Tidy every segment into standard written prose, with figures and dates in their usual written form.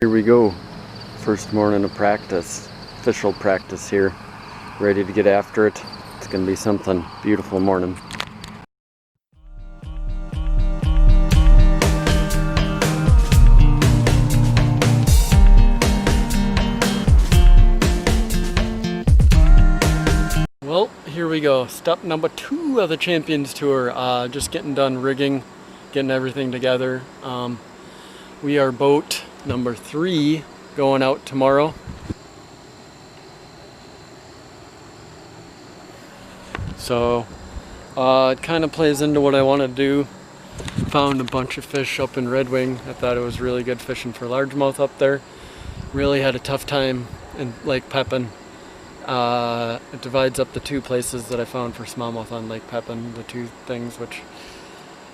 Here we go. First morning of practice, official practice here. Ready to get after it. It's gonna be something. Beautiful morning. Well, here we go. Step number 2 of the Champions Tour. Just getting done rigging, getting everything together. We are boat number 3 going out tomorrow. So it kind of plays into what I want to do. Found a bunch of fish up in Red Wing. I thought it was really good fishing for largemouth up there. Really had a tough time in Lake Pepin. It divides up the 2 places that I found for smallmouth on Lake Pepin, the 2 things, which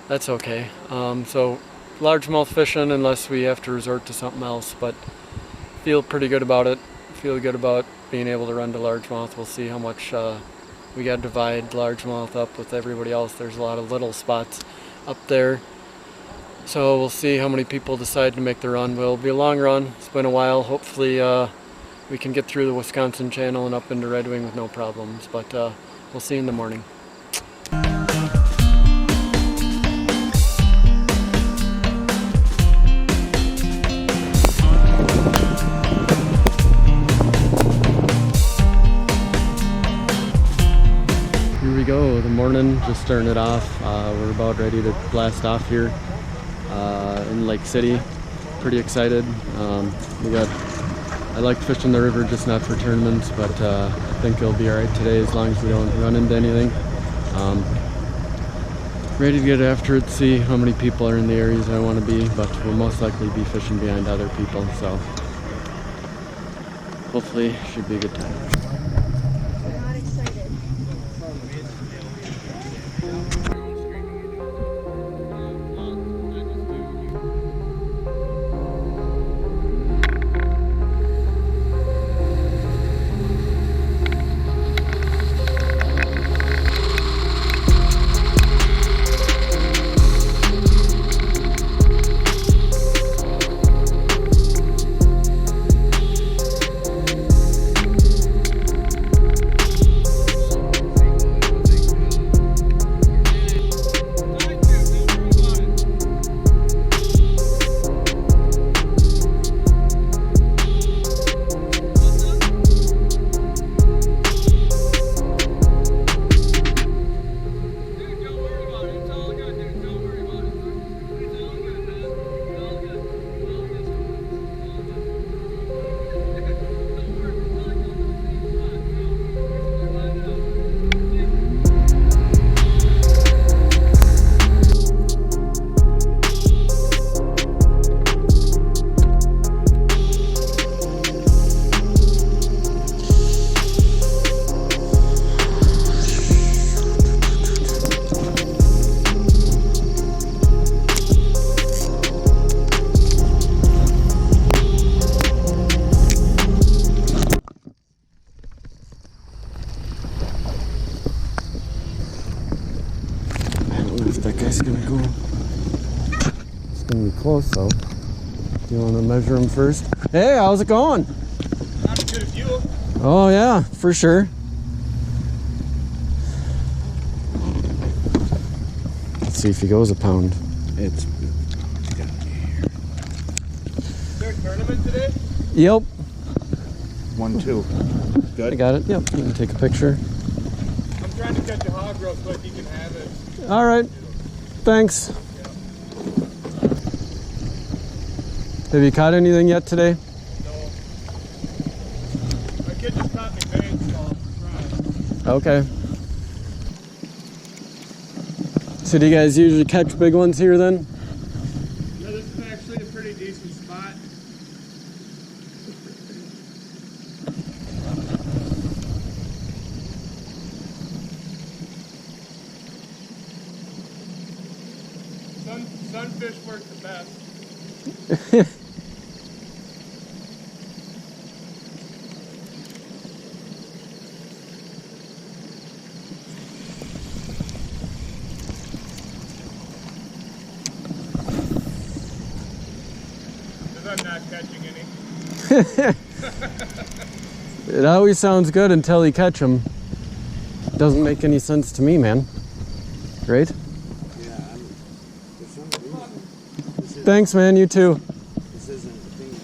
that's okay. So largemouth fishing unless we have to resort to something else, but feel pretty good about it. Feel good about being able to run to largemouth. We'll see how much we got to divide largemouth up with everybody else. There's a lot of little spots up there, so we'll see how many people decide to make the run. It'll be a long run. It's been a while. Hopefully we can get through the Wisconsin Channel and up into Red Wing with no problems, but we'll see you in the morning. Here we go, the morning, just starting it off. We're about ready to blast off here in Lake City. Pretty excited. I like fishing the river, just not for tournaments, but I think it'll be alright today as long as we don't run into anything. Ready to get after it, see how many people are in the areas I want to be, but we'll most likely be fishing behind other people, so hopefully should be a good time. If that guy's gonna go, it's gonna be close though. Do you want to measure him first? Hey, how's it going? Not as good as you. Oh yeah, for sure. Let's see if he goes a pound. Is there a tournament today? Yep. 1-2. Good. I got it. Yep. You can take a picture. I'm trying to catch a hog real quick. You can have it. All right. Thanks. Have you caught anything yet today? No. My kid just caught me bait, so I'm trying. Okay. So do you guys usually catch big ones here then? Yeah, this is actually a pretty decent spot. Sunfish work the best. I'm not catching any. It always sounds good until you catch them. Doesn't make any sense to me, man. Right? Yeah, for some reason, Thanks, man. You too. this isn't a thing.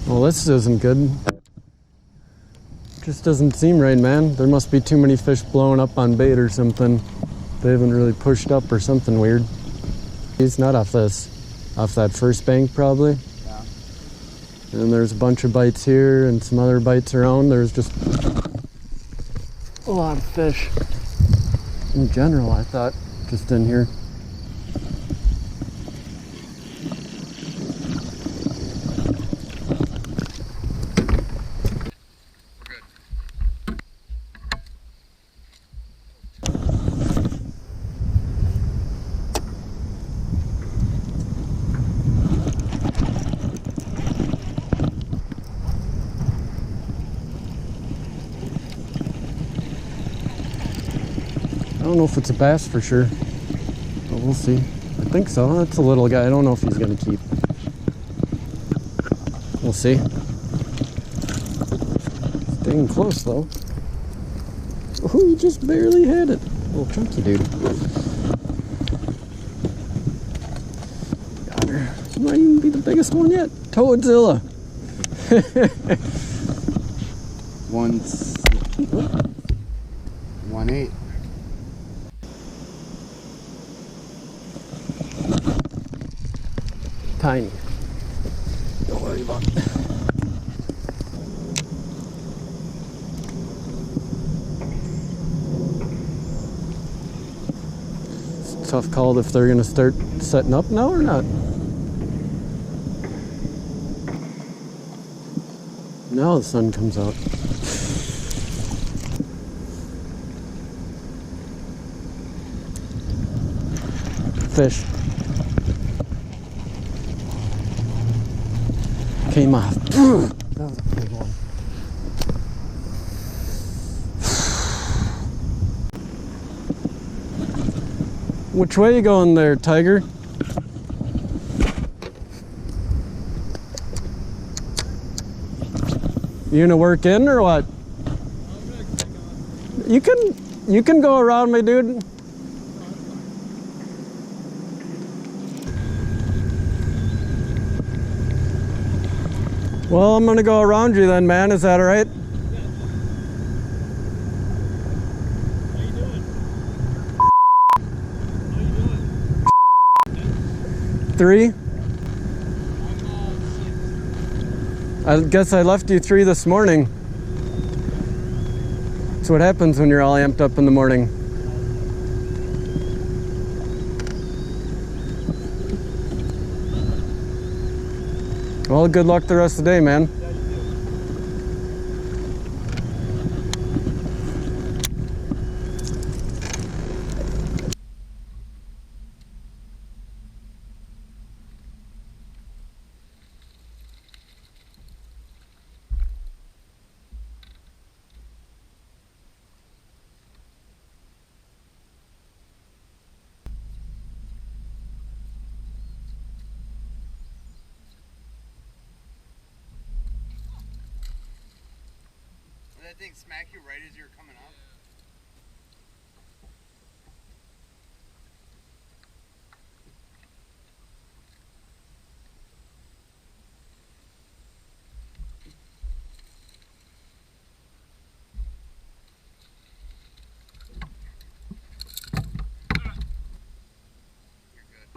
Well, this isn't good. Just doesn't seem right, man. There must be too many fish blowing up on bait or something. They haven't really pushed up or something weird. He's not off this. Off that first bank, probably. Yeah. And there's a bunch of bites here and some other bites around. There's just a lot of fish. In general, I thought, just in here. I don't know if it's a bass for sure, but we'll see. I think so. That's a little guy. I don't know if he's gonna keep. We'll see. Staying close though. Oh, he just barely had it. Little chunky dude. Got her. She might even be the biggest one yet. Toadzilla. 1.8. Tiny. Don't worry about it. It's a tough call if they're gonna start setting up now or not. Now the sun comes out. Fish. Came off. That was a big one. Which way you going there, Tiger? You gonna work in or what? You can go around me, dude. Well, I'm gonna go around you then, man. Is that all right? How you doing? How you doing? 3? I'm 6. I guess I left you 3 this morning. That's what happens when you're all amped up in the morning. Well, good luck the rest of the day, man. Did that thing smack you right as you were coming up? You're good.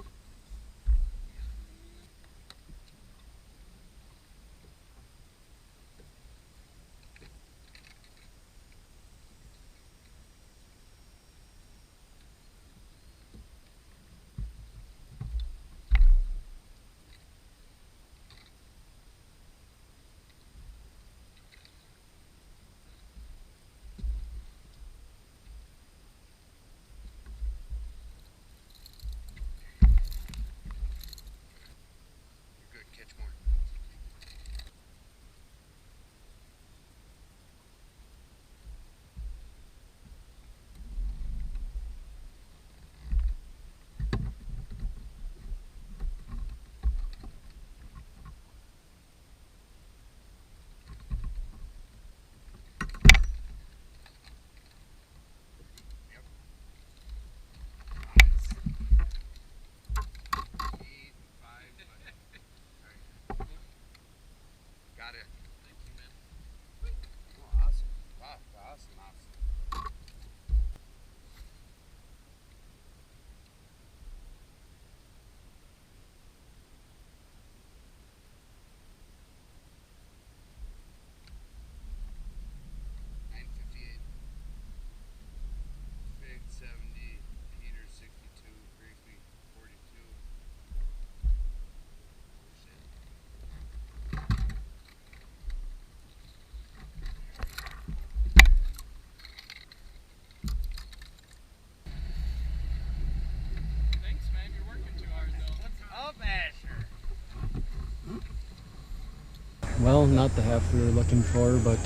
well, not the half we were looking for, but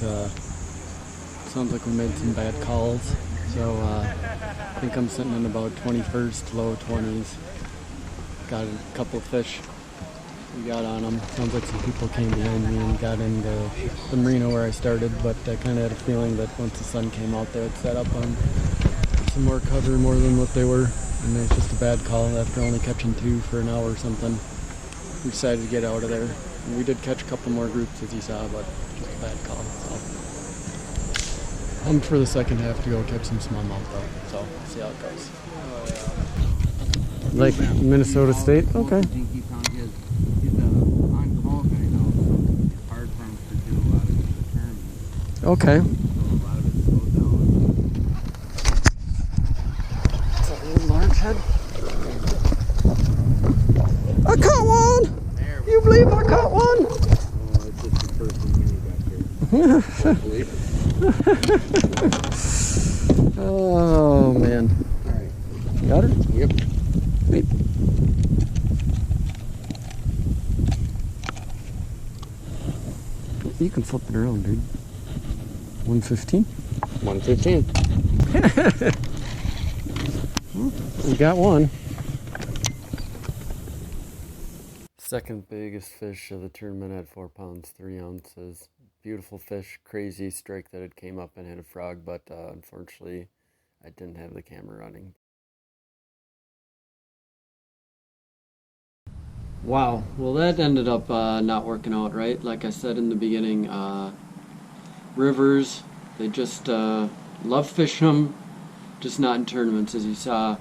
sounds like we made some bad calls. So I think I'm sitting in about 21st, low 20s. Got a couple fish we got on them. Sounds like some people came behind me and got into the marina where I started, but I kind of had a feeling that once the sun came out, they would set up on some more cover more than what they were. And it was just a bad call after only catching 2 for an hour or something. We decided to get out of there. And we did catch a couple more groups, as you saw, but just a bad call. So I'm for the second half to go catch some smallmouth though. So see how it goes. Like Minnesota State? Okay. I think he found he's an on-call guy now, so it's hard for him to do a lot of the tournaments. Okay. So a lot of it's slowed down. It's a little large head. I caught one! There we You believe I caught one? go. Oh, it's just the first one when he got here. Oh man. Alright. Got her? Yep. Wait. You can flip it around, dude. 115? 115. We got one. Second biggest fish of the tournament at 4 pounds, 3 ounces. Beautiful fish, crazy strike that it came up and hit a frog, but unfortunately I didn't have the camera running. Wow, well that ended up not working out right. Like I said in the beginning, rivers, they just love fishing them, just not in tournaments. As you saw,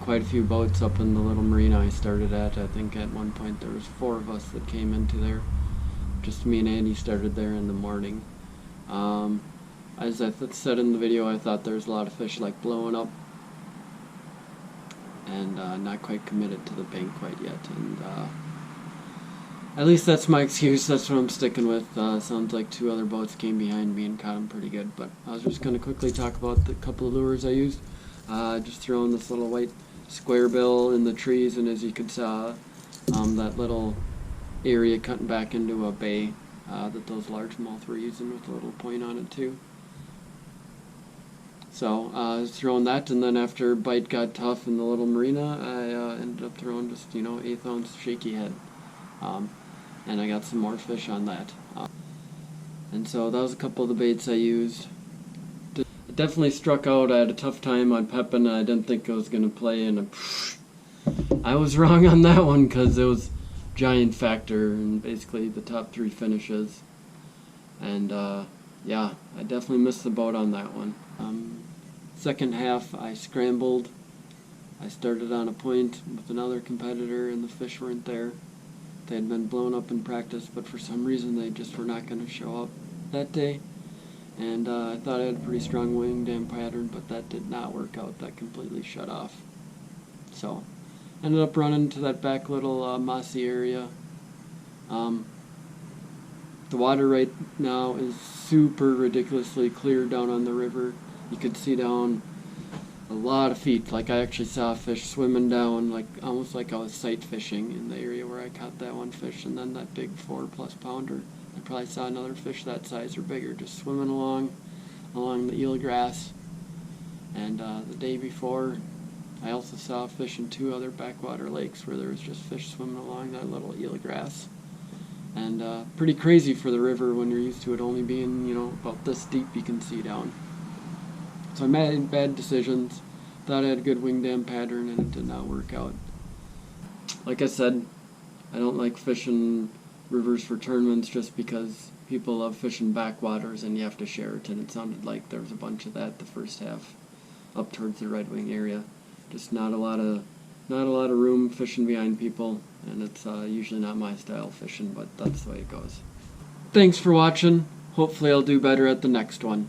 quite a few boats up in the little marina I started at. I think at one point there was 4 of us that came into there. Just me and Andy started there in the morning. As I said in the video, I thought there was a lot of fish like blowing up and not quite committed to the bank quite yet. And at least that's my excuse. That's what I'm sticking with. Sounds like 2 other boats came behind me and caught them pretty good. But I was just going to quickly talk about the couple of lures I used. Just throwing this little white square bill in the trees, and as you could saw, that little area cutting back into a bay that those largemouth were using with a little point on it too. So I was throwing that, and then after bite got tough in the little marina, I ended up throwing just 1/8 ounce shaky head, and I got some more fish on that. And so that was a couple of the baits I used. It definitely struck out. I had a tough time on Pepin. I didn't think I was going to play, and I was wrong on that one because it was giant factor and basically the top 3 finishes. And yeah, I definitely missed the boat on that one. Second half I scrambled. I started on a point with another competitor and the fish weren't there. They had been blown up in practice, but for some reason they just were not going to show up that day. And I thought I had a pretty strong wing dam pattern, but that did not work out. That completely shut off. So ended up running to that back little mossy area. The water right now is super ridiculously clear down on the river. You could see down a lot of feet. Like I actually saw a fish swimming down, like almost like I was sight fishing in the area where I caught that one fish, and then that big 4+ pounder. I probably saw another fish that size or bigger just swimming along the eelgrass. And the day before, I also saw a fish in 2 other backwater lakes where there was just fish swimming along that little eelgrass. And pretty crazy for the river when you're used to it only being, about this deep you can see down. So I made bad decisions. Thought I had a good wing dam pattern, and it did not work out. Like I said, I don't like fishing rivers for tournaments just because people love fishing backwaters and you have to share it, and it sounded like there was a bunch of that the first half up towards the Red Wing area. Just not a lot of room fishing behind people, and it's usually not my style fishing, but that's the way it goes. Thanks for watching. Hopefully I'll do better at the next one.